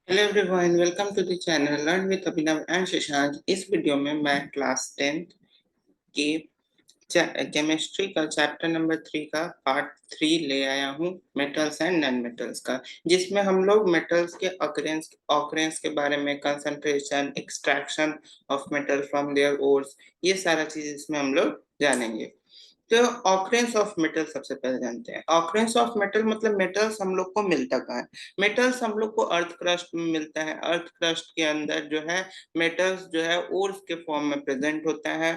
Hello everyone, welcome to the channel learn with Abhinav and Shashank. इस video में मैं class 10th की केमिस्ट्री का चैप्टर नंबर 3 का पार्ट 3 ले आया हूँ, मेटल्स एंड नॉन मेटल्स का, जिसमें हम लोग मेटल्स के ऑकरेंस के बारे में, concentration, extraction of metal from their ores, ये सारा चीज इसमें हम लोग जानेंगे। तो ऑकरेंस ऑफ मेटल सबसे पहले जानते हैं। ऑकरेंस ऑफ मेटल मतलब मेटल्स हम लोग को मिलता कहाँ है। मेटल्स हम लोग को अर्थ क्रस्ट में मिलता है। अर्थ क्रस्ट के अंदर जो है मेटल्स जो है ओर्स के फॉर्म में प्रेजेंट होता है,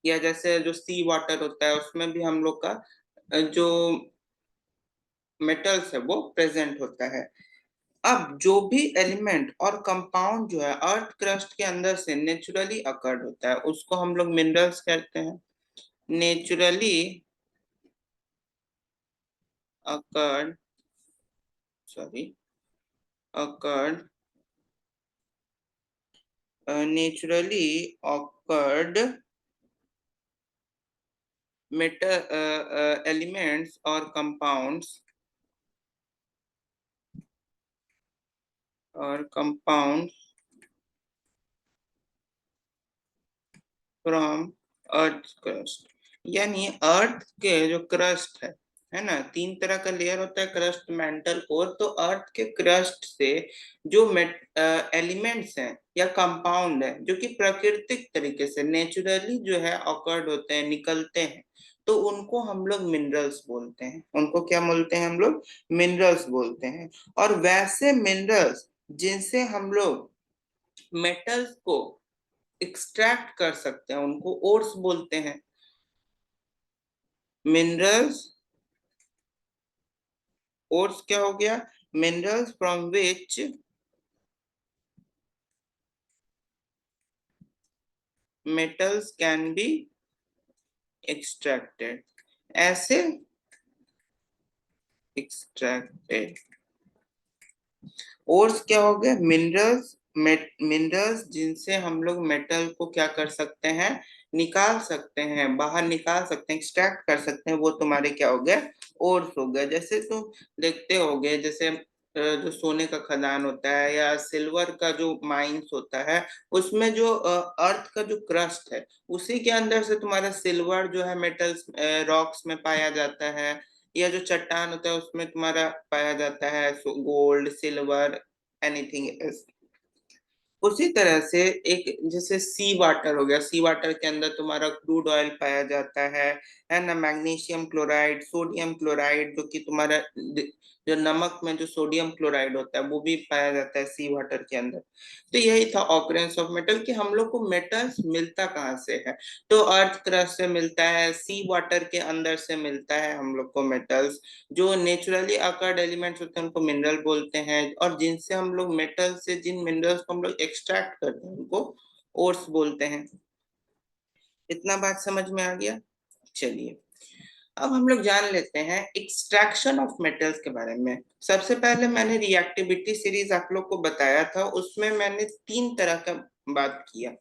या जैसे जो सी वाटर होता है उसमें भी हम लोग का जो मेटल्स है वो प्रेजेंट होता है। अब जो भी एलिमेंट और कंपाउंड जो है अर्थ क्रस्ट के अंदर से नेचुरली अकर्ड होता है उसको हम लोग मिनरल्स कहते हैं। Naturally occurred sorry occurred naturally occurred metal elements or compounds from earth crust। यानी अर्थ के जो क्रस्ट है ना, तीन तरह का लेयर होता है, क्रस्ट, मेंटल, कोर। तो अर्थ के क्रस्ट से जो एलिमेंट्स हैं या कंपाउंड है जो कि प्राकृतिक तरीके से नेचुरली जो है ऑकर्ड होते हैं, निकलते हैं, तो उनको हम लोग मिनरल्स बोलते हैं। उनको क्या बोलते हैं हम लोग? मिनरल्स बोलते हैं। और वैसे मिनरल्स जिनसे हम लोग मेटल्स को एक्सट्रैक्ट कर सकते हैं उनको ओर्स बोलते हैं। मिनरल्स, ओर्स क्या हो गया? Minerals from which metals can be extracted, ऐसे extracted। ओर्स क्या हो गया? मिनरल्स, मिनरल्स जिनसे हम लोग मेटल को क्या कर सकते हैं? निकाल सकते हैं, बाहर निकाल सकते हैं, एक्सट्रैक्ट कर सकते हैं। वो तुम्हारे क्या हो गया? ओर्स हो गया। जैसे तुम देखते होगे, जैसे जो सोने का खदान होता है या सिल्वर का जो माइंस होता है, उसमें जो अर्थ का जो क्रस्ट है उसी के अंदर से तुम्हारा सिल्वर जो है मेटल्स रॉक्स में पाया जाता है, या जो चट्टान होता है उसमें तुम्हारा पाया जाता है गोल्ड, सिल्वर, एनीथिंग एल्स। उसी तरह से एक जैसे सी वाटर हो गया, सी वाटर के अंदर तुम्हारा क्रूड ऑयल पाया जाता है ना, मैग्नीशियम क्लोराइड, सोडियम क्लोराइड, जो कि तुम्हारा जो नमक में जो सोडियम क्लोराइड होता है वो भी पाया जाता है सी वाटर के अंदर। तो यही था ऑकरेंस ऑफ मेटल, कि हम लोग को मेटल्स मिलता कहाँ से है। तो अर्थ क्रस्ट से मिलता है, सी वाटर के अंदर से मिलता है हम लोग को मेटल्स। जो नेचुरली अकर्ड एलिमेंट्स होते हैं उनको मिनरल बोलते हैं, और जिनसे हम लोग मेटल से जिन मिनरल्स को हम लोग एक्सट्रैक्ट करते हैं उनको ओर्स बोलते हैं। इतना बात समझ में आ गया? चलिए अब हम लोग जान लेते हैं एक्सट्रैक्शन ऑफ मेटल्स के बारे में। सबसे पहले मैंने रिएक्टिविटी सीरीज आप लोग को बताया था, उसमें मैंने तीन तरह का बात किया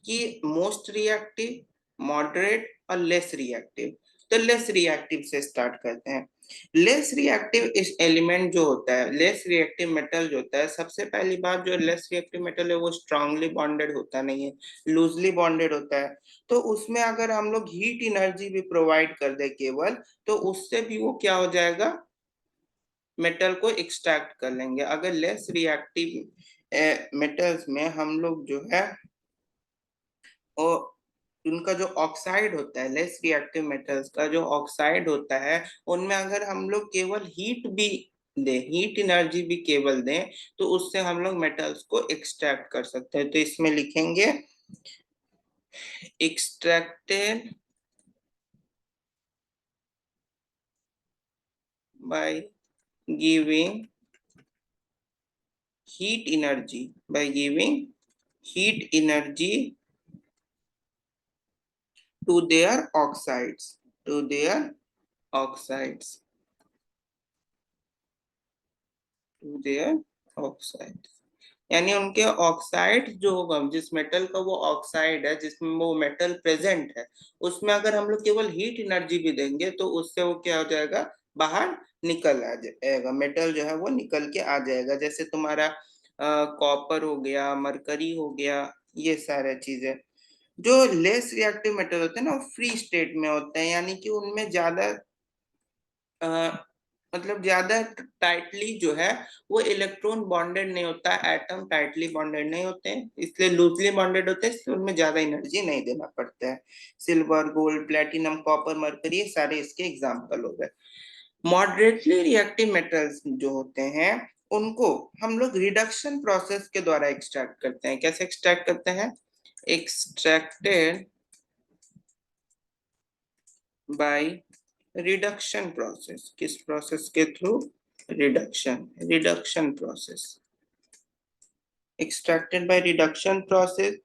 कि मोस्ट रिएक्टिव, मॉडरेट और लेस रिएक्टिव। तो लेस रिएक्टिव से स्टार्ट करते हैं। लेस रिएक्टिव इस एलिमेंट जो होता है, लेस रिएक्टिव मेटल जो होता है, सबसे पहली बात, जो लेस रिएक्टिव मेटल है वो स्ट्रांगली बॉन्डेड होता नहीं है, लूजली बॉन्डेड होता है। तो उसमें अगर हम लोग हीट एनर्जी भी प्रोवाइड कर दे केवल, तो उससे भी वो क्या हो जाएगा? मेटल को एक्सट्रैक्ट कर लेंगे। अगर लेस रिएक्टिव मेटल्स में हम लोग जो है और उनका जो ऑक्साइड होता है, लेस रिएक्टिव मेटल्स का जो ऑक्साइड होता है, उनमें अगर हम लोग केवल हीट भी दें, हीट एनर्जी भी केवल दें, तो उससे हम लोग मेटल्स को एक्सट्रैक्ट कर सकते हैं। तो इसमें लिखेंगे extracted by giving heat energy, by giving heat energy to their oxides, to their oxides, to their oxides। यानी उनके ऑक्साइड जो होगा, जिस मेटल का वो ऑक्साइड है, जिसमें वो मेटल प्रेजेंट है, उसमें अगर हम लोग केवल हीट एनर्जी भी देंगे तो उससे वो क्या हो जाएगा? बाहर निकल आ जाएगा, मेटल जो है वो निकल के आ जाएगा। जैसे तुम्हारा कॉपर हो गया, मरकरी हो गया, ये सारे चीजें। जो लेस रिएक्टिव मेटल होते हैं ना, वो फ्री स्टेट में होते हैं, यानी कि उनमें ज्यादा अ, मतलब ज्यादा टाइटली जो है वो इलेक्ट्रॉन बॉन्डेड नहीं होता, एटम टाइटली बॉन्डेड नहीं होते हैं, इसलिए लूजली बॉन्डेड होते हैं, इसलिए उनमें ज्यादा एनर्जी नहीं देना पड़ता है। Silver, gold, platinum, copper, mercury, ये सारे इसके एग्जाम्पल हो गए। मॉडरेटली रिएक्टिव मेटल्स जो होते हैं उनको हम लोग रिडक्शन प्रोसेस के द्वारा एक्सट्रैक्ट करते हैं। कैसे एक्सट्रैक्ट करते हैं? Extracted by reduction process. किस प्रोसेस के through? Reduction process. Extracted by reduction process.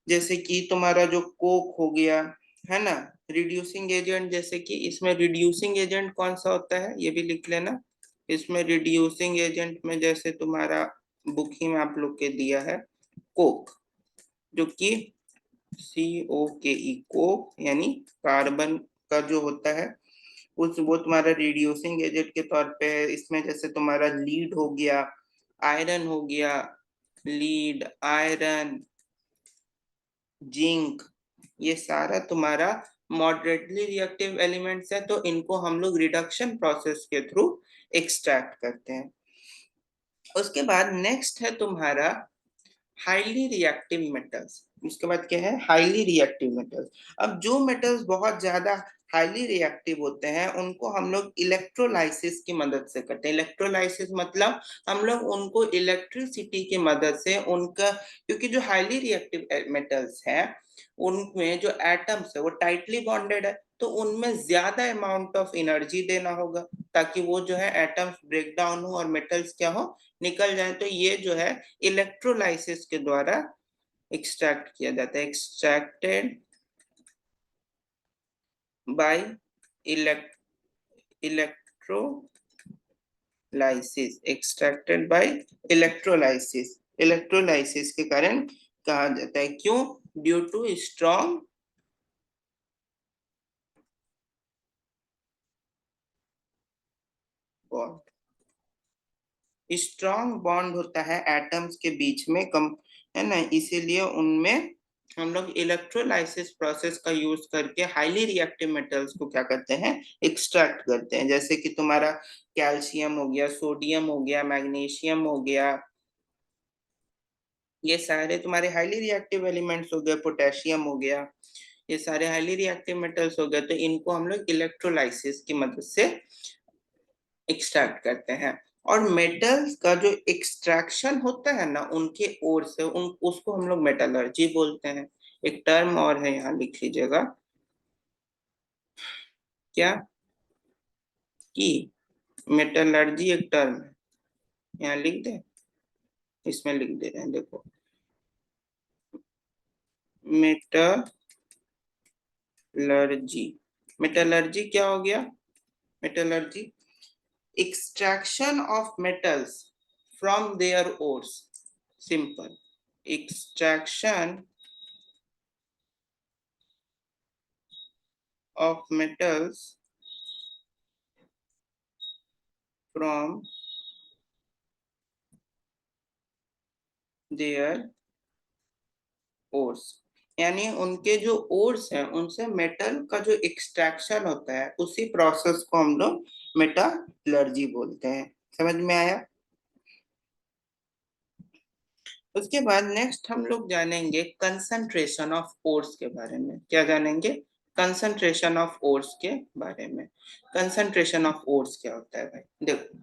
जैसे कि तुम्हारा जो कोक हो गया, है ना, रिड्यूसिंग एजेंट, जैसे कि इसमें रिड्यूसिंग एजेंट कौन सा होता है ये भी लिख लेना। इसमें रिड्यूसिंग एजेंट में जैसे तुम्हारा बुक ही में आप लोग के दिया है कोक, जो कि COKE, कोक यानी कार्बन का जो होता है उस वो तुम्हारा रिड्यूसिंग एजेंट के तौर पे है। इसमें जैसे तुम्हारा लीड हो गया, आयरन हो गया, लीड, आयरन, जिंक, ये सारा तुम्हारा मॉडरेटली रिएक्टिव एलिमेंट्स है, तो इनको हम लोग रिडक्शन प्रोसेस के थ्रू एक्सट्रैक्ट करते हैं। उसके बाद नेक्स्ट है तुम्हारा हाईली रिएक्टिव मेटल्स। उसके बाद क्या है? Highly reactive metals. अब जो मेटल्स बहुत ज्यादा हाईली रिएक्टिव होते हैं उनको हम लोग इलेक्ट्रोलाइसिस की मदद से करते हैं। इलेक्ट्रोलाइसिस मतलब हम लोग उनको इलेक्ट्रिसिटी की मदद से उनका, क्योंकि जो हाईली रिएक्टिव मेटल्स हैं उनमें जो एटम्स है वो टाइटली बॉन्डेड है, तो उनमें ज्यादा अमाउंट ऑफ एनर्जी देना होगा ताकि वो जो है एटम्स ब्रेक डाउन हो और मेटल्स क्या हो, निकल जाए। तो ये जो है इलेक्ट्रोलाइसिस के द्वारा एक्सट्रैक्ट किया जाता है। Extracted by electrolysis. Extracted by electrolysis. Electrolysis के कारण कहा जाता है। क्यों? Due to strong bond. Strong bond होता है एटम्स के बीच में, कम, है ना, इसीलिए उनमें हम लोग इलेक्ट्रोलाइसिस प्रोसेस का यूज करके हाईली रिएक्टिव मेटल्स को क्या करते हैं? एक्सट्रैक्ट करते हैं। जैसे कि तुम्हारा कैल्शियम हो गया, सोडियम हो गया, मैग्नीशियम हो गया, ये सारे तुम्हारे हाईली रिएक्टिव एलिमेंट्स हो गए, पोटेशियम हो गया, ये सारे हाईली रिएक्टिव मेटल्स हो गए। तो इनको हम लोग इलेक्ट्रोलाइसिस की मदद से एक्सट्रैक्ट करते हैं। और मेटल्स का जो एक्सट्रैक्शन होता है ना उनके ओर से, उन उसको हम लोग मेटलर्जी बोलते हैं। एक टर्म और है, यहाँ लिख लीजिएगा, क्या? कि मेटलर्जी एक टर्म है, यहाँ लिख दे, इसमें लिख दे रहे हैं, देखो, मेटलर्जी। मेटलर्जी क्या हो गया? Metallurgy extraction of metals from their ores. Simple, extraction of metals from their ores। यानी उनके जो ओर्स हैं उनसे मेटल का जो एक्सट्रैक्शन होता है उसी प्रोसेस को हम लोग मेटलर्जी बोलते हैं। समझ में आया? उसके बाद नेक्स्ट हम लोग जानेंगे कंसंट्रेशन ऑफ ओर्स के बारे में। क्या जानेंगे? कंसंट्रेशन ऑफ ओर्स के बारे में। कंसंट्रेशन ऑफ ओर्स क्या होता है भाई? देखो,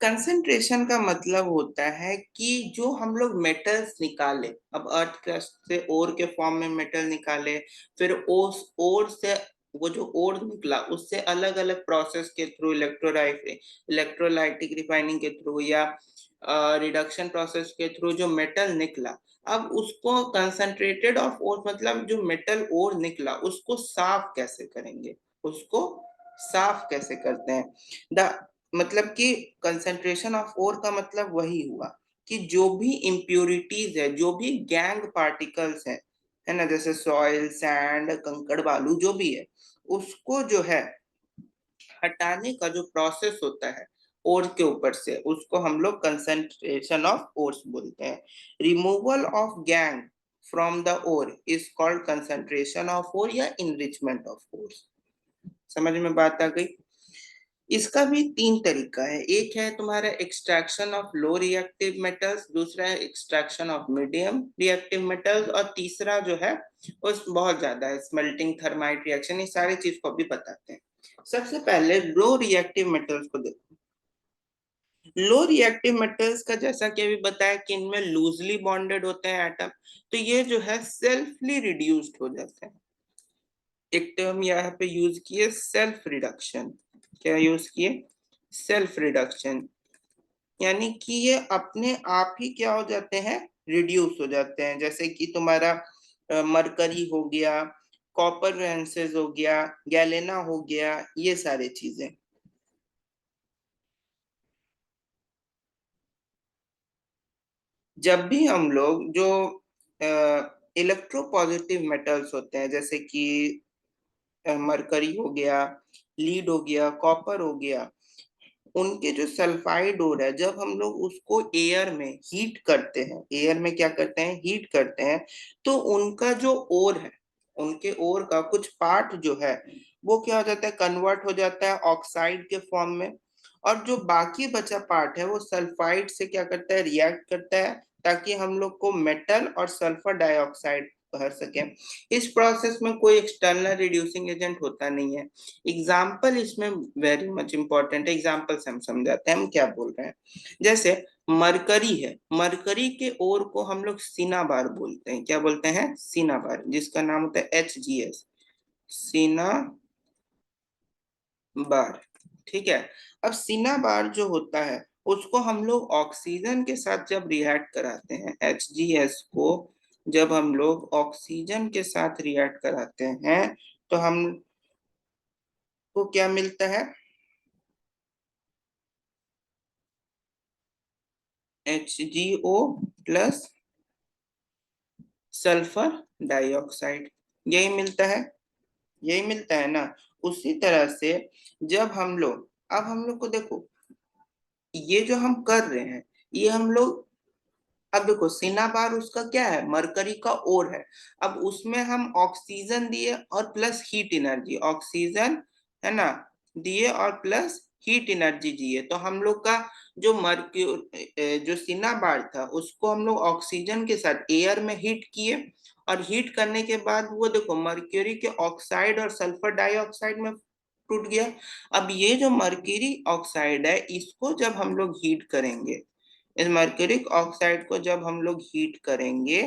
कंसंट्रेशन का मतलब होता है कि जो हम लोग मेटल्स निकाले, अब अर्थ क्रस्ट से ओर के फॉर्म में मेटल निकाले, फिर उस ओर से वो जो ओर निकला उससे अलग अलग प्रोसेस के थ्रू, इलेक्ट्रोलाइटिक रिफाइनिंग के थ्रू या रिडक्शन प्रोसेस के थ्रू जो मेटल निकला, अब उसको कंसंट्रेटेड ऑफ ओर मतलब जो मेटल ओर निकला उसको साफ कैसे करेंगे, उसको साफ कैसे करते हैं। द मतलब कि कंसंट्रेशन ऑफ ओर का मतलब वही हुआ कि जो भी इम्प्योरिटीज है, जो भी गैंग पार्टिकल्स है ना, जैसे सॉइल, सैंड, कंकड़, बालू, जो भी है, उसको जो है हटाने का जो प्रोसेस होता है ओर के ऊपर से, उसको हम लोग कंसंट्रेशन ऑफ ओर्स बोलते हैं। Removal of gangue from the ore is called concentration of ore या इनरिचमेंट ऑफ ओर्स। समझ में बात आ गई? इसका भी तीन तरीका है। एक है तुम्हारा extraction of low reactive metals, दूसरा है extraction of medium reactive metals, और तीसरा जो है वो बहुत ज्यादा है, स्मेल्टिंग, थर्माइट रिएक्शन। ये सारी चीज को भी बताते हैं। सबसे पहले लो रिएक्टिव मेटल्स को देखो। लो रिएक्टिव मेटल्स का जैसा कि अभी बताया कि इनमें लूजली बॉन्डेड होते हैं एटम, तो ये जो है सेल्फली रिड्यूस्ड हो जाते हैं। एक टर्म यहाँ पे यूज किए सेल्फ रिडक्शन। क्या यूज किए? सेल्फ रिडक्शन, यानी कि ये अपने आप ही क्या हो जाते हैं? रिड्यूस हो जाते हैं। जैसे कि तुम्हारा मरकरी हो गया, कॉपर वेंसेस हो गया, गैलेना हो गया, ये सारे चीजें। जब भी हम लोग जो इलेक्ट्रोपॉजिटिव मेटल्स होते हैं, जैसे कि मरकरी हो गया, लीड हो गया, कॉपर हो गया, उनके जो सल्फाइड ओर है, जब हम लोग उसको एयर में हीट करते हैं, एयर में क्या करते हैं? हीट करते हैं, तो उनका जो ओर है, उनके ओर का कुछ पार्ट जो है वो क्या हो जाता है? कन्वर्ट हो जाता है ऑक्साइड के फॉर्म में। और जो बाकी बचा पार्ट है वो सल्फाइड से क्या करता है? रिएक्ट करता है, ताकि हम लोग को मेटल और सल्फर डाइऑक्साइड भर सके। इस प्रोसेस में कोई एक्सटर्नल रिड्यूसिंग एजेंट होता नहीं है। एग्जाम्पल इसमें वेरी मच इंपॉर्टेंट है। एग्जाम्पल से हम समझाते हैं हम क्या बोल रहे हैं। जैसे मरकरी है, मरकरी के ओर को हम लोग सीना बार बोलते हैं। क्या बोलते हैं? सीना बार, जिसका नाम होता है HGS, सीना बार। ठीक है। अब सीना बार जो होता है उसको हम लोग ऑक्सीजन के साथ जब रिएक्ट कराते हैं, HGS को जब हम लोग ऑक्सीजन के साथ रिएक्ट कराते हैं, तो हमको क्या मिलता है? HgO प्लस सल्फर डाइऑक्साइड, यही मिलता है। यही मिलता है ना। उसी तरह से जब हम लोग, अब हम लोग को देखो, ये जो हम कर रहे हैं, ये हम लोग, अब देखो सीना बार उसका क्या है? मरकरी का ओर है। अब उसमें हम ऑक्सीजन दिए और प्लस हीट एनर्जी, ऑक्सीजन है ना, दिए और प्लस हीट एनर्जी दिए, तो हम लोग का जो जो सीना बार था उसको हम लोग ऑक्सीजन के साथ एयर में हीट किए, और हीट करने के बाद वो देखो मर्क्यूरी के ऑक्साइड और सल्फर डाइऑक्साइड में टूट गया। अब ये जो मर्क्यूरी ऑक्साइड है, इसको जब हम लोग हीट करेंगे, इस मर्क्यूरिक ऑक्साइड को जब हम लोग हीट करेंगे,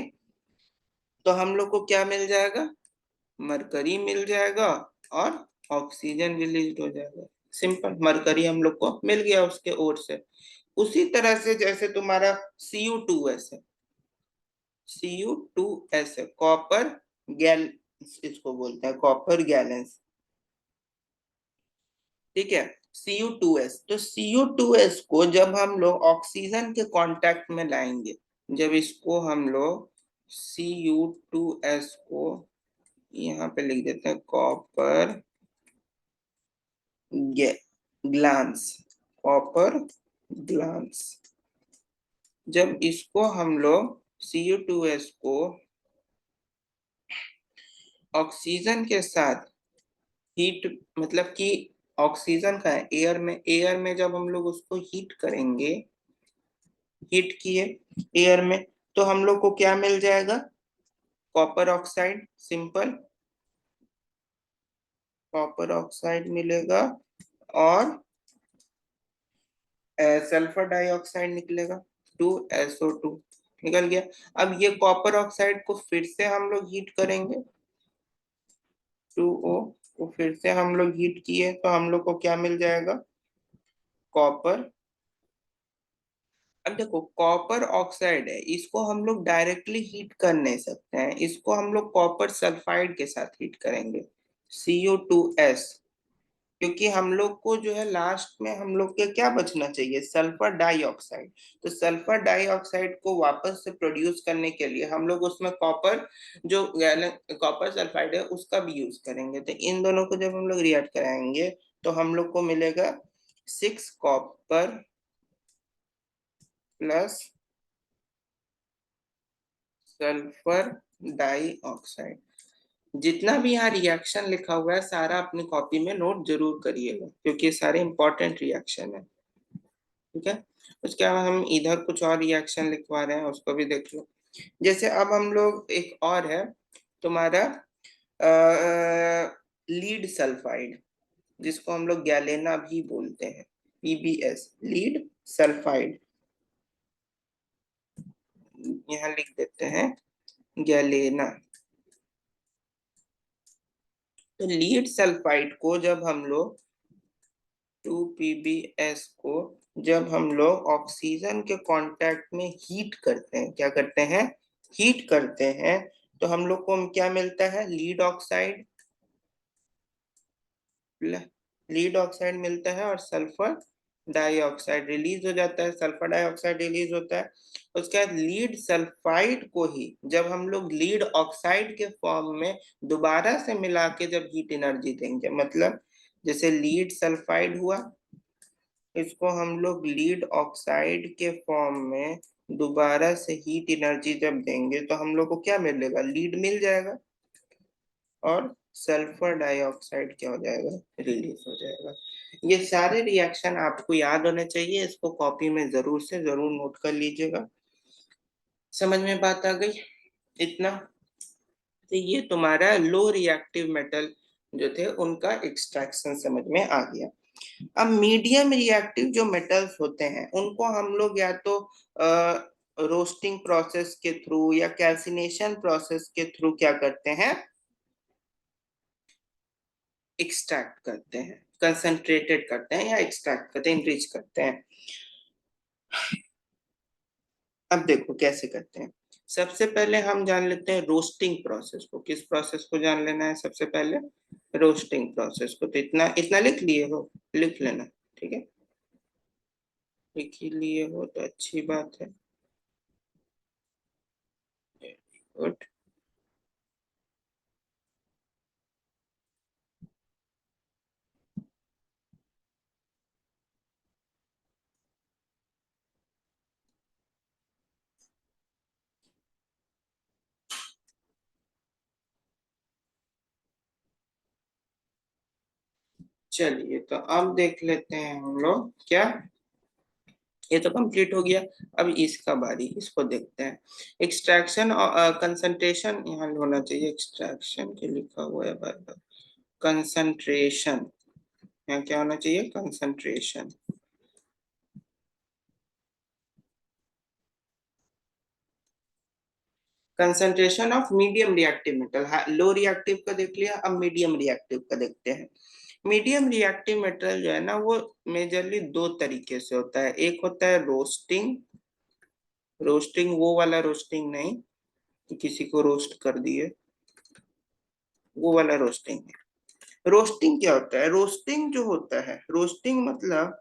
तो हम लोग को क्या मिल जाएगा? मरकरी मिल जाएगा और ऑक्सीजन रिलीज हो जाएगा। सिंपल, मरकरी हम लोग को मिल गया उसके ओर से। उसी तरह से जैसे तुम्हारा Cu2s है, Cu2s है, कॉपर गैल, इसको बोलते हैं कॉपर गैलेंस। ठीक है, Cu2s, तो Cu2s को जब हम लोग ऑक्सीजन के कांटेक्ट में लाएंगे, जब इसको हम लोग Cu2s को यहाँ पे लिख देते हैं कॉपर ग्लांस, कॉपर ग्लांस, जब इसको हम लोग Cu2s को ऑक्सीजन के साथ हीट, मतलब कि ऑक्सीजन का है एयर में, एयर में जब हम लोग उसको हीट करेंगे, हीट किए एयर में, तो हम लोग को क्या मिल जाएगा? Copper oxide, simple copper oxide मिलेगा, और सल्फर डाइऑक्साइड निकलेगा, 2SO2 निकल गया। अब ये कॉपर ऑक्साइड को फिर से हम लोग हीट करेंगे, 2O को फिर से हम लोग हीट किए, तो हम लोग को क्या मिल जाएगा? कॉपर। अब देखो कॉपर ऑक्साइड है, इसको हम लोग डायरेक्टली हीट कर नहीं सकते हैं, इसको हम लोग कॉपर सल्फाइड के साथ हीट करेंगे, CO2s। क्योंकि हम लोग को जो है लास्ट में हम लोग के क्या बचना चाहिए? Sulphur dioxide. तो सल्फर डाइऑक्साइड को वापस से प्रोड्यूस करने के लिए हम लोग उसमें कॉपर, जो कॉपर सल्फाइड है उसका भी यूज करेंगे। तो इन दोनों को जब हम लोग रिएक्ट कराएंगे, तो हम लोग को मिलेगा 6 कॉपर प्लस सल्फर डाइऑक्साइड। जितना भी यहाँ रिएक्शन लिखा हुआ है सारा अपनी कॉपी में नोट जरूर करिएगा, क्योंकि ये सारे इंपॉर्टेंट रिएक्शन है। ठीक है, उसके बाद हम इधर कुछ और रिएक्शन लिखवा रहे हैं, उसको भी देख लो। जैसे अब हम लोग एक और है तुम्हारा लीड सल्फाइड, जिसको हम लोग गैलेना भी बोलते हैं, पीबीएस, लीड सल्फाइड। यहाँ लिख देते हैं गैलेना। तो लीड सल्फाइड को जब हम लोग 2 पीबीएस को जब हम लोग ऑक्सीजन के कांटेक्ट में हीट करते हैं, क्या करते हैं, हीट करते हैं, तो हम लोग को क्या मिलता है, लीड ऑक्साइड, लीड ऑक्साइड मिलता है और सल्फर डाइऑक्साइड रिलीज हो जाता है, सल्फर डाइऑक्साइड रिलीज होता है। उसके बाद लीड सल्फाइड को ही जब हम लोग लीड ऑक्साइड के फॉर्म में दोबारा से मिला के जब हीट एनर्जी देंगे, मतलब जैसे लीड सल्फाइड हुआ, इसको हम लोग लीड ऑक्साइड के फॉर्म में दोबारा से हीट एनर्जी जब देंगे तो हम लोग को क्या मिलेगा, लीड मिल जाएगा और सल्फर डाइऑक्साइड क्या हो जाएगा, रिलीज हो जाएगा। ये सारे रिएक्शन आपको याद होने चाहिए, इसको कॉपी में जरूर से जरूर नोट कर लीजिएगा। समझ में बात आ गई इतना? तो ये तुम्हारा लो रिएक्टिव मेटल जो थे उनका एक्सट्रैक्शन समझ में आ गया। अब मीडियम रिएक्टिव जो मेटल्स होते हैं उनको हम लोग या तो रोस्टिंग प्रोसेस के थ्रू या कैल्सिनेशन प्रोसेस के थ्रू क्या करते हैं, एक्सट्रैक्ट करते हैं, कंसंट्रेटेड करते हैं या एक्सट्रैक्ट करते हैं, इनरिच करते हैं। अब देखो कैसे करते हैं। सबसे पहले हम जान लेते हैं रोस्टिंग प्रोसेस को। किस प्रोसेस को जान लेना है सबसे पहले, रोस्टिंग प्रोसेस को। तो इतना इतना लिख लिए हो, लिख लेना, ठीक है, लिख ही लिए हो तो अच्छी बात है। गुड। चलिए तो अब देख लेते हैं हम लोग क्या, ये तो कंप्लीट हो गया। अब इसका बारी, इसको देखते हैं। एक्सट्रैक्शन और कंसंट्रेशन यहाँ होना चाहिए, एक्सट्रैक्शन के लिखा हुआ है बार बार, कंसंट्रेशन यहाँ क्या होना चाहिए, concentration. Concentration of medium reactive metal, low reactive का देख लिया, अब मीडियम रिएक्टिव का देखते हैं। मीडियम रिएक्टिव मेटल जो है ना वो मेजरली दो तरीके से होता है। एक होता है रोस्टिंग, रोस्टिंग वो वाला रोस्टिंग नहीं कि किसी को रोस्ट कर दिए, वो वाला रोस्टिंग है। रोस्टिंग क्या होता है, रोस्टिंग जो होता है, रोस्टिंग मतलब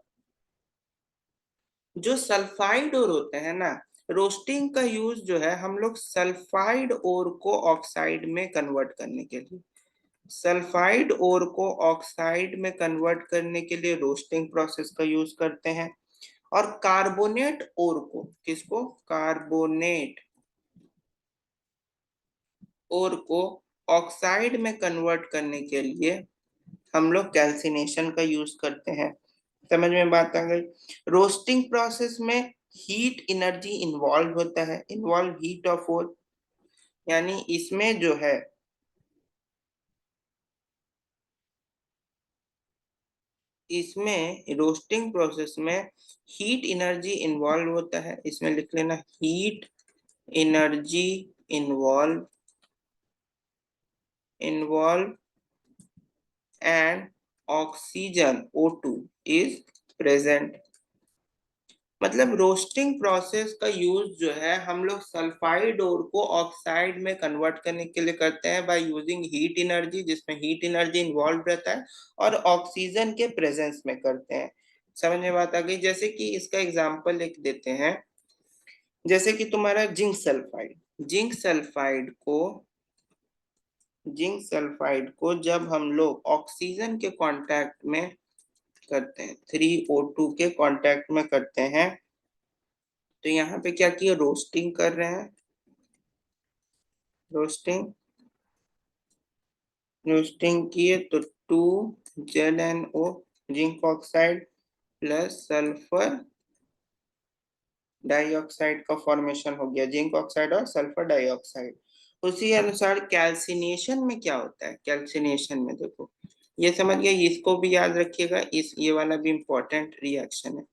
जो सल्फाइड ओर होते हैं ना, रोस्टिंग का यूज जो है हम लोग सल्फाइड ओर को ऑक्साइड में कन्वर्ट करने के लिए, सल्फाइड ओर को ऑक्साइड में कन्वर्ट करने के लिए रोस्टिंग प्रोसेस का यूज करते हैं। और कार्बोनेट ओर को, किसको, कार्बोनेट ओर को ऑक्साइड में कन्वर्ट करने के लिए हम लोग कैल्सिनेशन का यूज करते हैं। समझ में बात आ गई? रोस्टिंग प्रोसेस में हीट एनर्जी इन्वॉल्व होता है, इन्वॉल्व हीट ऑफ ओर, यानी इसमें जो है, इसमें रोस्टिंग प्रोसेस में हीट एनर्जी इन्वॉल्व होता है, इसमें लिख लेना heat energy involve, involve and oxygen O2 is present. मतलब रोस्टिंग प्रोसेस का यूज जो है हम लोग सल्फाइड ओर को ऑक्साइड में कन्वर्ट करने के लिए करते हैं बाय यूजिंग हीट एनर्जी, जिसमें हीट एनर्जी इन्वॉल्व रहता है, और ऑक्सीजन के प्रेजेंस में करते हैं। समझ में बात आ गई? जैसे कि इसका एग्जांपल लिख देते हैं, जैसे कि तुम्हारा जिंक सल्फाइड, जिंक सल्फाइड को, जिंक सल्फाइड को जब हम लोग ऑक्सीजन के कांटेक्ट में करते हैं, 3O2 के कांटेक्ट में करते हैं। तो यहाँ पे क्या किया, रोस्टिंग कर रहे हैं, रोस्टिंग रोस्टिंग किए तो 2ZnO zinc oxide plus sulphur dioxide का फॉर्मेशन हो गया, जिंक ऑक्साइड और सल्फर डाइऑक्साइड। उसी अनुसार कैल्सिनेशन में क्या होता है, कैल्सिनेशन में देखो, ये समझ गए, इसको भी याद रखिएगा, इस ये वाला भी इंपॉर्टेंट रिएक्शन है।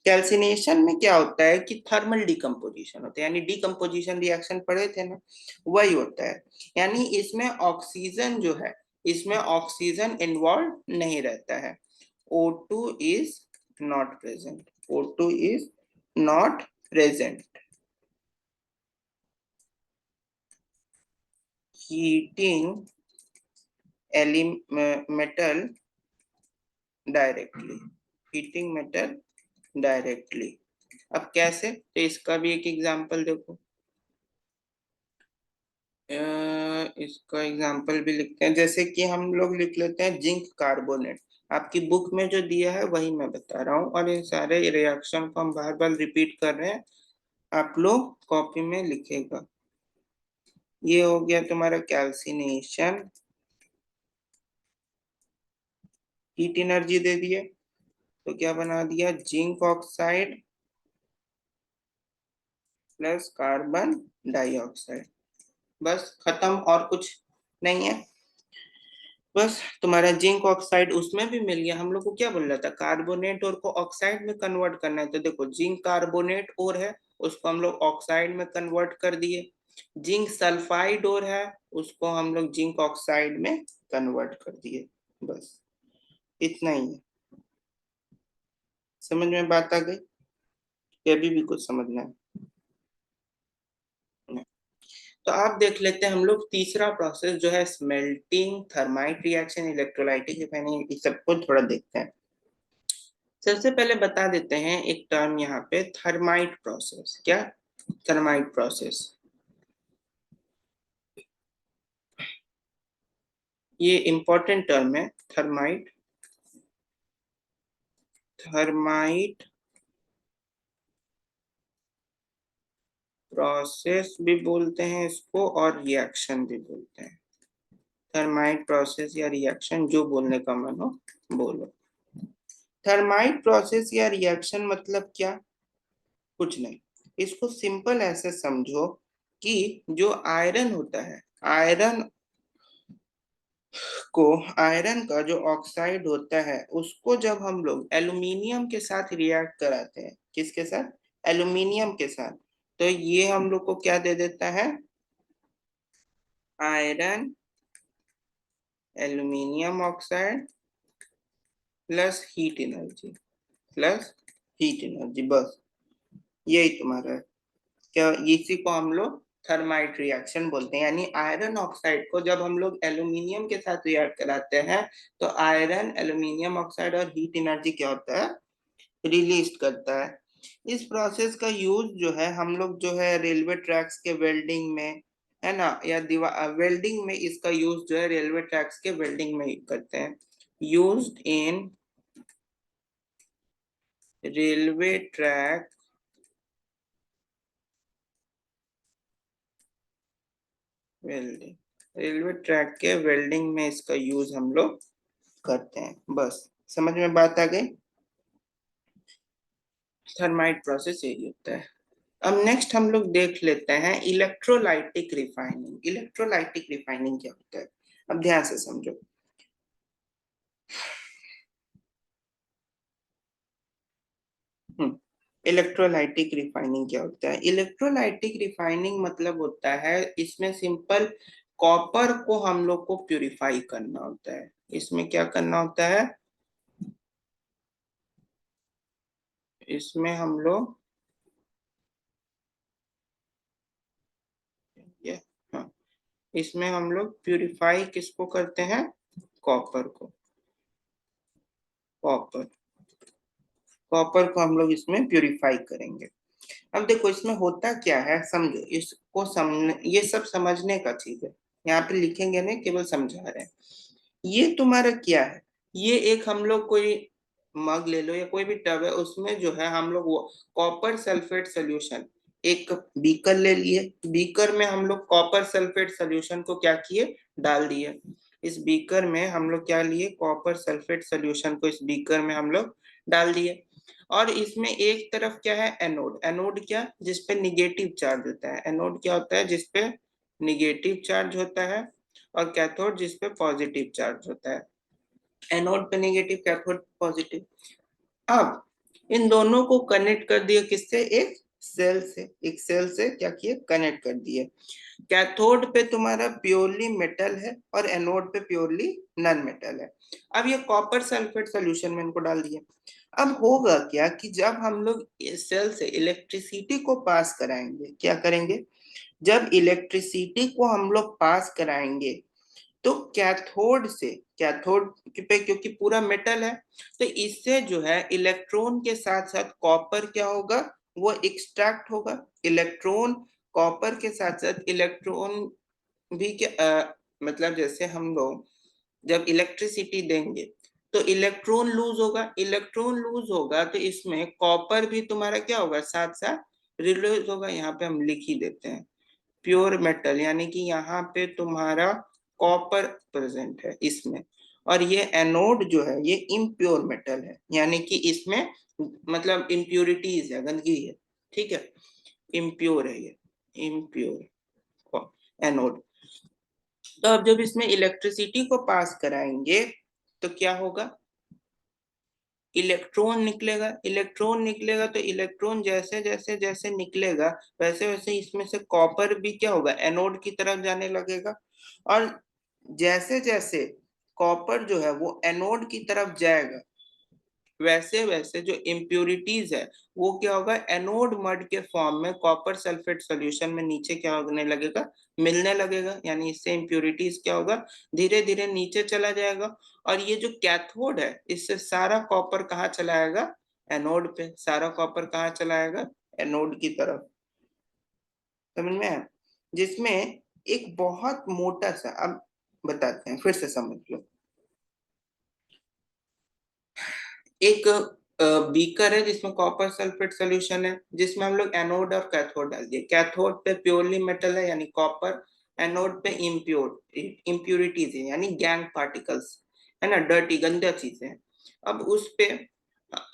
कैल्सिनेशन में क्या होता है कि थर्मल डिकम्पोजिशन होता है, यानी डिकम्पोजिशन रिएक्शन पढ़े थे ना, वही होता है। यानी इसमें ऑक्सीजन जो है, इसमें ऑक्सीजन इन्वॉल्व नहीं रहता है, O2 is not present, O2 is not present. Heating metal directly, heating metal directly। अब कैसे, तो इसका भी एक एग्जांपल देखो, इसका एग्जांपल भी लिखते हैं, जैसे कि हम लोग लिख लेते हैं जिंक कार्बोनेट। आपकी बुक में जो दिया है वही मैं बता रहा हूँ, और इन सारे रिएक्शन को हम बार बार रिपीट कर रहे हैं, आप लोग कॉपी में लिखेगा। ये हो गया तुम्हारा कैल्सिनेशन, हीट एनर्जी दे दिए, तो क्या बना दिया, zinc oxide plus carbon dioxide, बस खत्म, और कुछ नहीं है। बस तुम्हारा जिंक ऑक्साइड उसमें भी मिल गया। हम लोग को क्या बोल रहा था, कार्बोनेट और को ऑक्साइड में कन्वर्ट करना है, तो देखो जिंक कार्बोनेट और है, उसको हम लोग ऑक्साइड में कन्वर्ट कर दिए। जिंक सल्फाइड और है, उसको हम लोग जिंक ऑक्साइड में कन्वर्ट कर दिए, बस इतना ही है। समझ में बात आ गई, ये भी कुछ समझना है। तो आप देख लेते हैं हम लोग तीसरा प्रोसेस जो है smelting, thermite reaction, electrolytic refining, इस सबको थोड़ा देखते हैं। सबसे पहले बता देते हैं एक टर्म यहाँ पे, थर्माइट प्रोसेस। क्या, थर्माइट प्रोसेस, ये इंपॉर्टेंट टर्म है, थर्माइट। थर्माइट प्रोसेस भी बोलते हैं इसको, और रिएक्शन भी बोलते हैं। थर्माइट प्रोसेस या रिएक्शन, जो बोलने का मन हो बोलो। थर्माइट प्रोसेस या रिएक्शन मतलब क्या, कुछ नहीं, इसको सिंपल ऐसे समझो कि जो आयरन होता है, आयरन को, आयरन का जो ऑक्साइड होता है उसको जब हम लोग एल्यूमिनियम के साथ रिएक्ट कराते हैं, किसके साथ, एल्यूमिनियम के साथ, तो ये हम लोग को क्या दे देता है, iron aluminium oxide plus heat energy, plus heat energy, बस यही तुम्हारा है। क्या, इसी को हम लोग थर्माइट रिएक्शन बोलते हैं। यानी आयरन ऑक्साइड को जब हम लोग एल्यूमिनियम के साथ रिएक्ट कराते हैं, तो आयरन एल्यूमिनियम ऑक्साइड और हीट एनर्जी क्या होता है, रिलीज करता है। इस प्रोसेस का यूज जो है हम लोग जो है रेलवे ट्रैक्स के वेल्डिंग में, है ना, या दीवार वेल्डिंग में, इसका यूज जो है रेलवे ट्रैक्स के वेल्डिंग में करते हैं। Used in railway track welding, railway track के वेल्डिंग में इसका यूज हम लोग करते हैं, बस समझ में बात आ गई। थर्माइट प्रोसेस यही होता है। अब नेक्स्ट हम लोग देख लेते हैं इलेक्ट्रोलाइटिक रिफाइनिंग। इलेक्ट्रोलाइटिक रिफाइनिंग क्या होता है, अब ध्यान से समझो। इलेक्ट्रोलाइटिक रिफाइनिंग क्या होता है, इलेक्ट्रोलाइटिक रिफाइनिंग मतलब होता है, इसमें सिंपल कॉपर को हम लोग को प्यूरिफाई करना होता है। इसमें क्या करना होता है, इसमें हम लोग ये, हाँ, इसमें हम लोग प्यूरिफाई किसको करते हैं, कॉपर को, कॉपर, कॉपर को हम लोग इसमें प्यूरिफाई करेंगे। अब देखो इसमें होता क्या है, समझो इसको, समझ, ये सब समझने का चीज है, यहाँ पे लिखेंगे नहीं, केवल समझा रहे हैं। ये तुम्हारा क्या है, ये एक हम लोग कोई मग ले लो या कोई भी टब है, उसमें जो है हम लोग वो कॉपर सल्फेट सोल्यूशन, एक बीकर ले लिए, बीकर में हम लोग कॉपर सल्फेट सोल्यूशन को क्या किए, डाल दिए। इस बीकर में हम लोग क्या लिए, कॉपर सल्फेट सोल्यूशन को इस बीकर में हम लोग डाल दिए। और इसमें एक तरफ क्या है, एनोड, एनोड क्या, जिसपे निगेटिव चार्ज होता है, एनोड क्या होता है, जिसपे निगेटिव चार्ज होता है, और कैथोड जिसपे पॉजिटिव चार्ज होता है, एनोड पे निगेटिव, कैथोड पॉजिटिव। अब इन दोनों को कनेक्ट कर दिया किससे, एक सेल से, एक सेल से क्या किए, कनेक्ट कर दिए। कैथोड पे तुम्हारा प्योरली मेटल है और एनोड पे प्योरली नॉन मेटल है। अब ये कॉपर सल्फेट सॉल्यूशन में इनको डाल दिए। अब होगा क्या कि जब हम लोग इस सेल से इलेक्ट्रिसिटी को पास कराएंगे, क्या करेंगे, जब इलेक्ट्रिसिटी को हम लोग पास कराएंगे तो कैथोड से, कैथोड पे क्योंकि पूरा मेटल है, तो इससे जो है इलेक्ट्रॉन के साथ साथ कॉपर क्या होगा, वो एक्सट्रैक्ट होगा। इलेक्ट्रॉन, कॉपर के साथ साथ इलेक्ट्रॉन भी क्या, मतलब जैसे हम लोग जब इलेक्ट्रिसिटी देंगे तो इलेक्ट्रॉन लूज होगा, इलेक्ट्रॉन लूज होगा तो इसमें कॉपर भी तुम्हारा क्या होगा, साथ साथ रिलीज होगा। यहाँ पे हम लिख ही देते हैं प्योर मेटल, यानी कि यहाँ पे तुम्हारा कॉपर प्रेजेंट है इसमें। और ये एनोड जो है ये इम्प्योर मेटल है, यानी कि इसमें मतलब इम्प्योरिटीज है, गंदगी है, ठीक है, इम्प्योर है ये, इम्प्योर एनोड। तो अब जब इसमें इलेक्ट्रिसिटी को पास कराएंगे तो क्या होगा, इलेक्ट्रॉन निकलेगा, इलेक्ट्रॉन निकलेगा तो इलेक्ट्रॉन जैसे जैसे जैसे निकलेगा वैसे वैसे इसमें से कॉपर भी क्या होगा, एनोड की तरफ जाने लगेगा। और जैसे जैसे कॉपर जो है वो एनोड की तरफ जाएगा, वैसे वैसे जो इम्प्यूरिटीज है वो क्या होगा, एनोड मड के फॉर्म में कॉपर सल्फेट सॉल्यूशन में नीचे क्या होने लगेगा, मिलने लगेगा। यानी इससे इम्प्यूरिटीज क्या होगा, धीरे धीरे नीचे चला जाएगा। और ये जो कैथोड है इससे सारा कॉपर कहाँ चला आएगा, एनोड पे, सारा कॉपर कहाँ चला आएगा, एनोड की तरफ। समझ में आया? जिसमें एक बहुत मोटा सा, अब बताते हैं फिर से समझ लो, एक बीकर है जिसमें कॉपर सल्फेट सॉल्यूशन है, जिसमें हम लोग एनोड और कैथोड डाल दिए। कैथोड पे प्योरली मेटल है यानी कॉपर, एनोड पे इम्प्योरिटीज है यानी गैंग पार्टिकल्स, है ना, डर्टी गंदा चीजें हैं। अब उस पे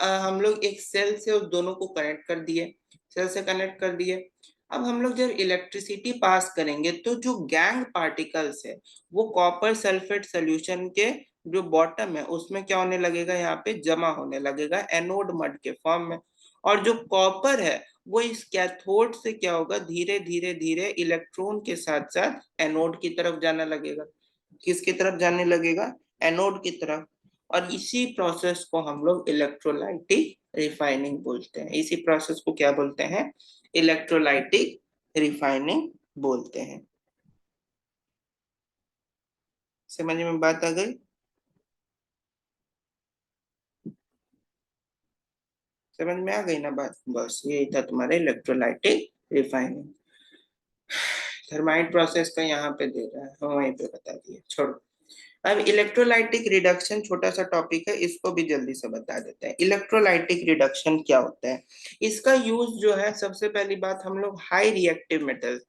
हम लोग एक सेल से उस दोनों को कनेक्ट कर दिए, सेल से कनेक्ट कर दिए। अब हम लोग जब इलेक्ट्रिसिटी पास करेंगे तो जो गैंग पार्टिकल्स है वो कॉपर सल्फेट सॉल्यूशन के जो बॉटम है उसमें क्या होने लगेगा, यहाँ पे जमा होने लगेगा एनोड मड के फॉर्म में। और जो कॉपर है वो इस कैथोड से क्या होगा, धीरे धीरे धीरे इलेक्ट्रॉन के साथ साथ एनोड की तरफ जाने लगेगा। किसकी तरफ जाने लगेगा, एनोड की तरफ। और इसी प्रोसेस को हम लोग इलेक्ट्रोलाइटिक रिफाइनिंग बोलते हैं। इसी प्रोसेस को क्या बोलते हैं, इलेक्ट्रोलाइटिक रिफाइनिंग बोलते हैं। समझ में बात आ गई? समझ में आ गई ना बात, बस यही था तुम्हारे इलेक्ट्रोलाइटिक रिफाइनिंग। थर्माइट प्रोसेस का यहाँ पे दे रहा है, हम वहीं पे बता दिए, छोड़ो। अब इलेक्ट्रोलाइटिक रिडक्शन छोटा सा टॉपिक है, इसको भी जल्दी से बता देते हैं। इलेक्ट्रोलाइटिक रिडक्शन क्या होता है, इसका यूज जो है सबसे पहली बात हम लोग हाई रिएक्टिव मेटल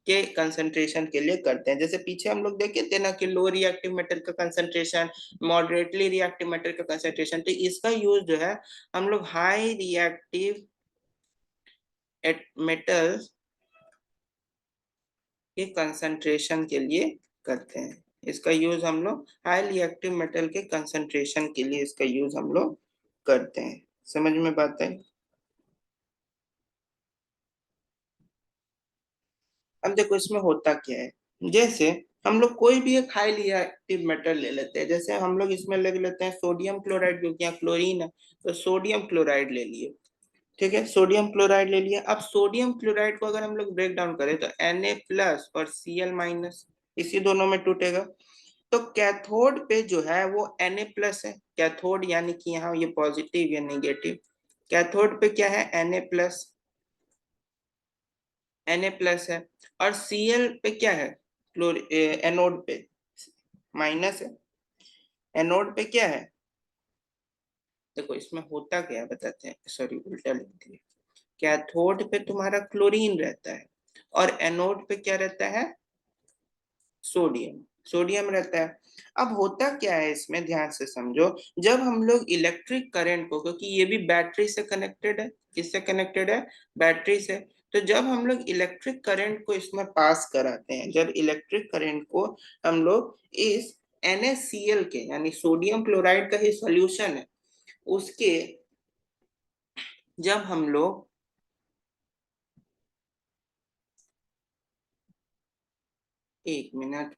के कंसंट्रेशन के लिए करते हैं। जैसे पीछे हम लोग देखे थे ना कि लो रिएक्टिव मेटल का कंसंट्रेशन, मॉडरेटली रिएक्टिव मेटल का कंसंट्रेशन, तो इसका यूज जो है हम लोग हाई रिएक्टिव मेटल्स के कंसंट्रेशन के लिए करते हैं। इसका यूज हम लोग हाईली एक्टिव मेटल के कंसंट्रेशन के लिए इसका यूज हम लोग करते हैं। समझ में बात है? अब देखो इसमें होता क्या है, जैसे हम लोग कोई भी एक हाईली एक्टिव मेटल ले लेते हैं, जैसे हम लोग इसमें ले लेते हैं सोडियम क्लोराइड, क्योंकि यहाँ क्लोरीन है तो सोडियम क्लोराइड ले लिए। ठीक है, सोडियम क्लोराइड ले लिया। अब सोडियम क्लोराइड को अगर हम लोग ब्रेक डाउन करें तो Na+ और Cl-, इसी दोनों में टूटेगा। तो कैथोड पे जो है वो Na+ है, कैथोड यानी कि यहाँ ये पॉजिटिव या नेगेटिव। कैथोड पे क्या है, Na+ है। और Cl पे क्या है, एनोड पे माइनस है। एनोड पे क्या है, देखो इसमें होता क्या है बताते हैं, सॉरी उल्टा लिख दिया। कैथोड पे तुम्हारा क्लोरीन रहता है और एनोड पे क्या रहता है, सोडियम। सोडियम रहता है। अब होता क्या है इसमें, ध्यान से समझो। जब हम लोग इलेक्ट्रिक करंट को, क्योंकि ये भी बैटरी से कनेक्टेड है, किससे कनेक्टेड है, बैटरी से। तो जब हम लोग इलेक्ट्रिक करंट को इसमें पास कराते हैं, जब इलेक्ट्रिक करंट को हम लोग इस NaCl के, यानी सोडियम क्लोराइड का ही सॉल्यूशन है उसके, जब हम लोग, एक मिनट,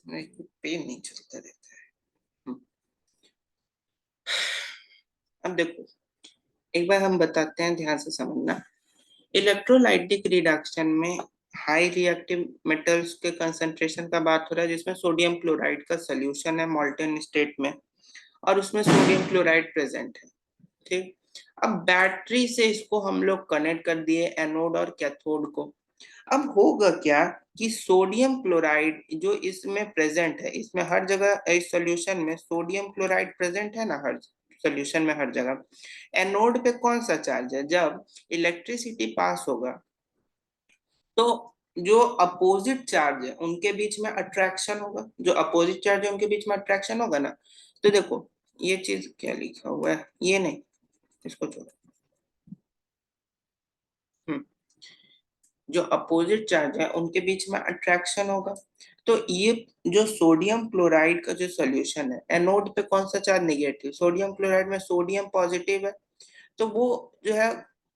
पेन नहीं चलता रहता है। अब देखो एक बार हम बताते हैं, ध्यान से समझना। इलेक्ट्रोलाइटिक रिडक्शन में हाई रिएक्टिव मेटल्स के कंसंट्रेशन का बात हो रहा है, जिसमें सोडियम क्लोराइड का सॉल्यूशन है मॉल्टन स्टेट में, और उसमें सोडियम क्लोराइड प्रेजेंट है। ठीक। अब बैटरी से इसको हम लोग कनेक्ट कर दिए एनोड और कैथोड को। अब होगा क्या कि सोडियम क्लोराइड जो इसमें प्रेजेंट है, इसमें हर जगह इस सॉल्यूशन में सोडियम क्लोराइड प्रेजेंट है ना, हर सॉल्यूशन में हर जगह। एनोड पे कौन सा चार्ज है, जब इलेक्ट्रिसिटी पास होगा तो जो अपोजिट चार्ज है उनके बीच में अट्रैक्शन होगा, जो अपोजिट चार्ज है उनके बीच में अट्रैक्शन होगा ना। तो देखो ये चीज क्या लिखा हुआ है, ये नहीं, इसको छोड़ो। हम्म, जो अपोजिट चार्ज है उनके बीच में अट्रैक्शन होगा। तो ये जो सोडियम क्लोराइड का जो सॉल्यूशन है, एनोड पे कौन सा चार्ज, नेगेटिव। सोडियम क्लोराइड में सोडियम पॉजिटिव है, तो वो जो है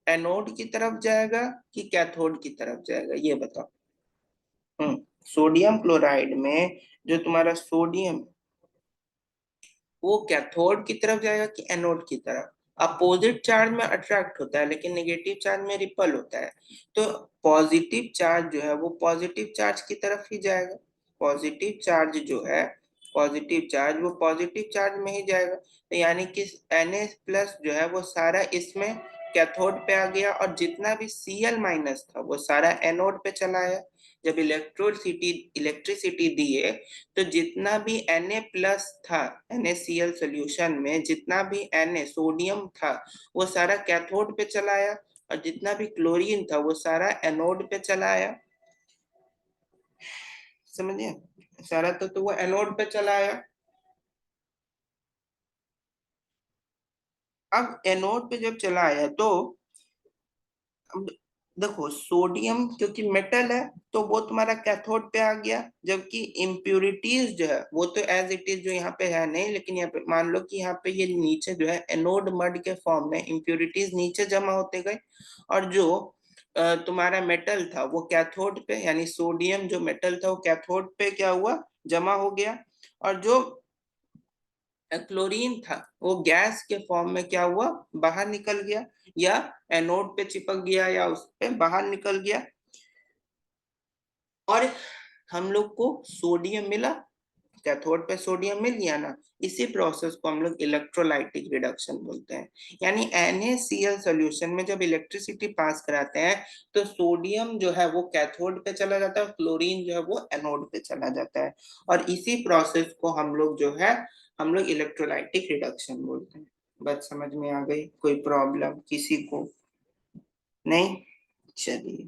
एनोड की तरफ जाएगा कि कैथोड की तरफ जाएगा, ये बताओ। हम्म, सोडियम क्लोराइड में जो तुम्हारा सोडियम, वो कैथोड की तरफ जाएगा कि एनोड की तरफ। अपोजिट चार्ज में अट्रैक्ट होता है लेकिन नेगेटिव चार्ज में रिपल होता है। तो पॉजिटिव चार्ज जो है वो पॉजिटिव चार्ज की तरफ ही जाएगा। पॉजिटिव चार्ज जो है, पॉजिटिव चार्ज वो पॉजिटिव चार्ज में ही जाएगा। तो यानी कि Na+ जो है वो सारा इसमें कैथोड पे आ गया, और जितना भी Cl- था वो सारा एनोड पे चला आया। जब इलेक्ट्रोसिटी इलेक्ट्रिसिटी दिए तो जितना भी Na+ था, NaCl सॉल्यूशन में जितना भी Na सोडियम था वो सारा कैथोड पे चला आया, और जितना भी क्लोरीन था वो सारा एनोड पे चला आया। समझिए, सारा तो वो एनोड पे चला आया। अब एनोड पे जब चला आया तो अब देखो सोडियम क्योंकि मेटल है तो वो तुम्हारा कैथोड पे आ गया, जबकि इम्प्यूरिटीज जो है वो तो एज इट इज जो यहाँ पे है नहीं, लेकिन यहाँ पे मान लो कि यहाँ पे ये नीचे जो है एनोड मड के फॉर्म में इम्प्यूरिटीज नीचे जमा होते गए, और जो तुम्हारा मेटल था वो कैथोड पे, यानी सोडियम जो मेटल था वो कैथोड पे क्या हुआ, जमा हो गया। और जो क्लोरीन था वो गैस के फॉर्म में क्या हुआ, बाहर निकल गया, या एनोड पे चिपक गया, या उस पे बाहर निकल गया। और हम लोग को सोडियम मिला, कैथोड पे सोडियम मिल गया ना। इसी प्रोसेस को हम लोग इलेक्ट्रोलाइटिक रिडक्शन बोलते हैं। यानी NaCl सॉल्यूशन में जब इलेक्ट्रिसिटी पास कराते हैं तो सोडियम जो है वो कैथोड पे चला जाता है, क्लोरीन जो है वो एनोड पे चला जाता है। और इसी प्रोसेस को हम लोग जो है, हम लोग इलेक्ट्रोलाइटिक रिडक्शन बोलते हैं। बात समझ में आ गई, कोई प्रॉब्लम किसी को नहीं। चलिए,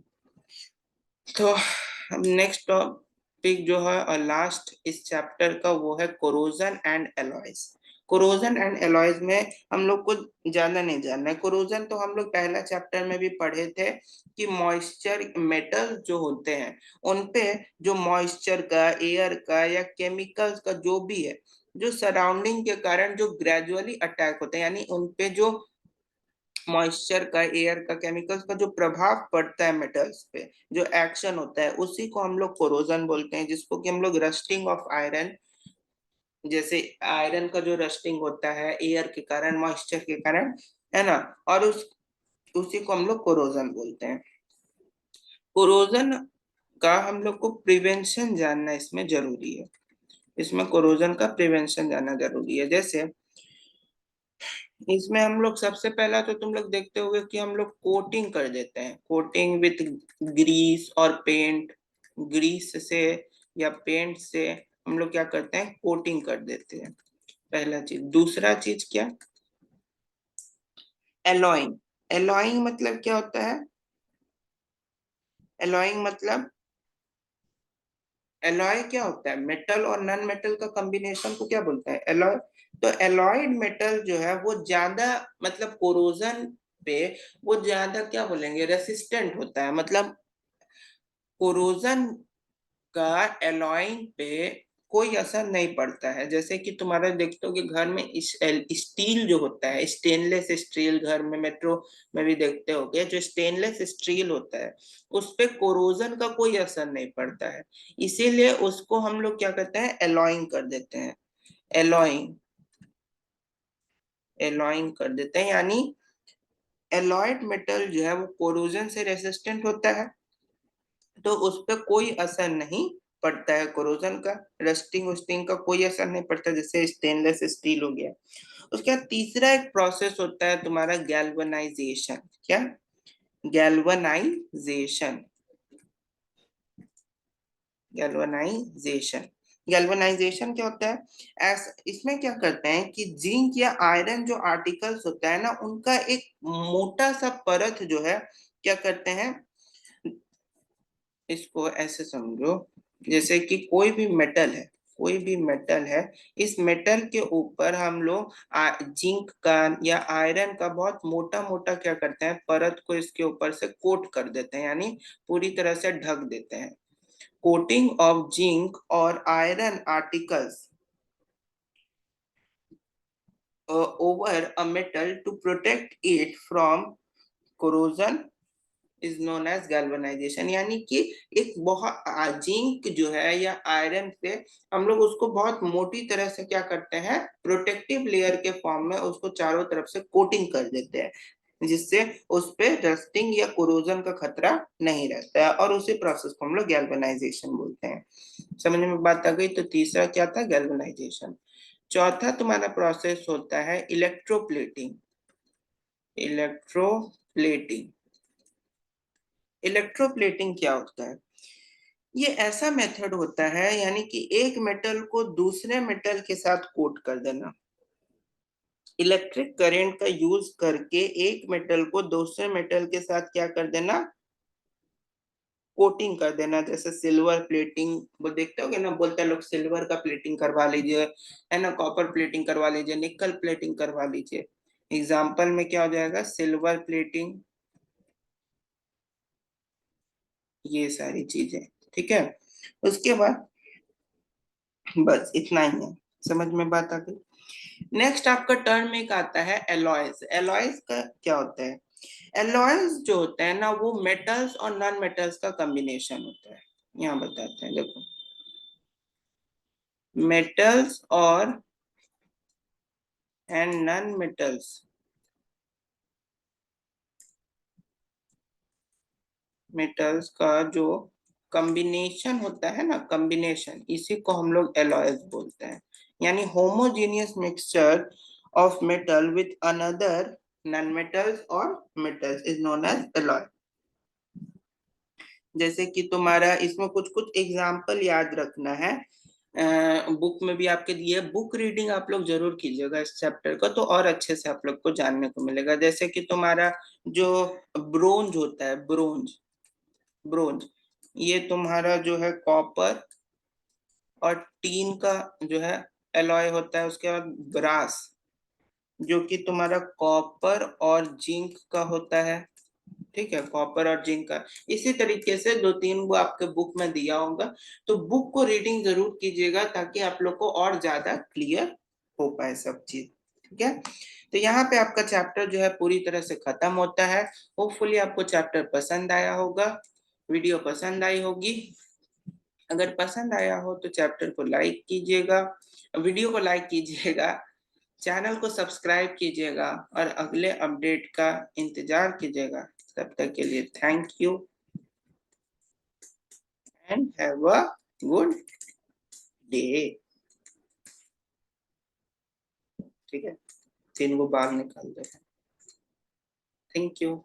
तो अब नेक्स्ट टॉपिक जो है और लास्ट इस चैप्टर का वो है corrosion and alloys. Corrosion and alloys में हम लोग को ज्यादा नहीं जानना है। कोरोजन तो हम लोग पहला चैप्टर में भी पढ़े थे कि मॉइस्चर मेटल जो होते हैं उन पे जो मॉइस्चर का, एयर का या केमिकल्स का जो भी है, जो सराउंडिंग के कारण जो ग्रेजुअली अटैक होते हैं, यानी उन पे जो मॉइस्चर का, एयर का, केमिकल्स का जो प्रभाव पड़ता है मेटल्स पे, जो एक्शन होता है, उसी को हम लोग कोरोजन बोलते हैं। जिसको कि हम लोग रस्टिंग ऑफ आयरन, जैसे आयरन का जो रस्टिंग होता है एयर के कारण, मॉइस्चर के कारण, है ना, और उसी को हम लोग कोरोजन बोलते हैं। कोरोजन का हम लोग को प्रिवेंशन जानना इसमें जरूरी है। इसमें कोरोजन का प्रिवेंशन जानना जरूरी है। जैसे इसमें हम लोग सबसे पहला तो तुम लोग देखते होगे कि हम लोग कोटिंग कर देते हैं, कोटिंग विथ ग्रीस और पेंट। ग्रीस से या पेंट से हम लोग क्या करते हैं, कोटिंग कर देते हैं। पहला चीज। दूसरा चीज क्या, एलॉइंग। एलॉइंग मतलब क्या होता है? एलॉइंग मतलब, एलॉय क्या होता है? मेटल और नॉन मेटल का कॉम्बिनेशन को क्या बोलते हैं? एलॉय। तो एलॉयड मेटल जो है वो ज्यादा, मतलब कोरोजन पे वो ज्यादा क्या बोलेंगे, रेसिस्टेंट होता है। मतलब कोरोजन का एलॉइंग पे कोई असर नहीं पड़ता है। जैसे कि तुम्हारा देखते हो कि घर में स्टील जो होता है, स्टेनलेस स्टील, घर में मेट्रो में भी देखते होगे, जो स्टेनलेस स्टील होता है उस पे कोरोजन का कोई असर नहीं पड़ता है। इसीलिए उसको हम लोग क्या करते हैं, एलॉइंग कर देते हैं। एलॉइंग, एलॉइंग कर देते हैं, यानी एलॉयड मेटल जो है वो कोरोजन से रेसिस्टेंट होता है, तो उस पर कोई असर नहीं पड़ता है कोरोजन का, रस्टिंग वस्टिंग का कोई असर नहीं पड़ता, जैसे स्टेनलेस स्टील हो गया। उसके बाद तीसरा एक प्रोसेस होता है तुम्हारा गैल्वनाइजेशन। क्या? गैल्वनाइजेशन। गैल्वनाइजेशन, गैल्वनाइजेशन क्या होता है? इसमें क्या करते हैं कि जिंक या आयरन जो आर्टिकल्स होता है ना, उनका एक मोटा सा परत जो है, क्या करते हैं, इसको ऐसे समझो जैसे कि कोई भी मेटल है, कोई भी मेटल है, इस मेटल के ऊपर हम लोग जिंक का या आयरन का बहुत मोटा मोटा क्या करते हैं, परत को इसके ऊपर से कोट कर देते हैं, यानी पूरी तरह से ढक देते हैं। कोटिंग ऑफ जिंक और iron articles over a metal to protect it from corrosion is known as galvanisation. यानी कि एक बहुत जिंक जो है या आयरन पे हम लोग उसको बहुत मोटी तरह से क्या करते हैं, प्रोटेक्टिव लेयर के फॉर्म में उसको चारों तरफ से कोटिंग कर देते हैं, जिससे उस पे रस्टिंग या कोरोजन का खतरा नहीं रहता है, और उसी प्रोसेस को हम लोग गैल्वेनाइजेशन बोलते हैं। समझ में बात आ गई? तो तीसरा क्या था, गैल्वेनाइजेशन। चौथा तुम्हारा प्रोसेस होता है इलेक्ट्रोप्लेटिंग। इलेक्ट्रोप्लेटिंग, इलेक्ट्रोप्लेटिंग क्या होता है? ये ऐसा मेथड होता है, यानी कि एक मेटल को दूसरे मेटल के साथ कोट कर देना। इलेक्ट्रिक करंट का यूज करके एक मेटल को दूसरे मेटल के साथ क्या कर देना, कोटिंग कर देना। जैसे सिल्वर प्लेटिंग, वो देखते होगे ना, बोलते हैं लोग सिल्वर का प्लेटिंग करवा लीजिए, है ना, कॉपर प्लेटिंग करवा लीजिए, निकल प्लेटिंग करवा लीजिए। एग्जाम्पल में क्या हो जाएगा, सिल्वर प्लेटिंग, ये सारी चीजें। ठीक है, उसके बाद बस इतना ही है। समझ में बात आ गई? नेक्स्ट आपका टर्म एक आता है एलॉयज। एलॉयज का क्या होता है? एलॉयज जो होता है ना, वो मेटल्स और नॉन मेटल्स का कॉम्बिनेशन होता है। यहाँ बताते हैं, देखो, मेटल्स और एंड नॉन मेटल्स, मेटल्स का जो कॉम्बिनेशन होता है ना, कॉम्बिनेशन, इसी को हम लोग एलॉयज बोलते हैं। यानी homogeneous mixture of metal with another non metals और metals is known as alloy. जैसे कि तुम्हारा इसमें कुछ कुछ एग्जाम्पल याद रखना है, बुक में भी आपके दिए, बुक रीडिंग आप लोग जरूर कीजिएगा इस चैप्टर का, तो और अच्छे से आप लोग को जानने को मिलेगा। जैसे कि तुम्हारा जो ब्रोंज होता है, ब्रोंज, ब्रोंज, ये तुम्हारा जो है कॉपर और टीन का जो है एलॉय होता है। उसके बाद ब्रास, जो कि तुम्हारा कॉपर और जिंक का होता है। ठीक है, कॉपर और जिंक का। इसी तरीके से दो तीन वो आपके बुक में दिया होगा, तो बुक को रीडिंग जरूर कीजिएगा, ताकि आप लोग को और ज्यादा क्लियर हो पाए सब चीज। ठीक है, तो यहाँ पे आपका चैप्टर जो है पूरी तरह से खत्म होता है। होपफुली आपको चैप्टर पसंद आया होगा, वीडियो पसंद आई होगी। अगर पसंद आया हो तो चैप्टर को लाइक कीजिएगा, वीडियो को लाइक कीजिएगा, चैनल को सब्सक्राइब कीजिएगा, और अगले अपडेट का इंतजार कीजिएगा। तब तक के लिए thank you and have a good day. ठीक है, तीन को बाहर निकाल दे। Thank you.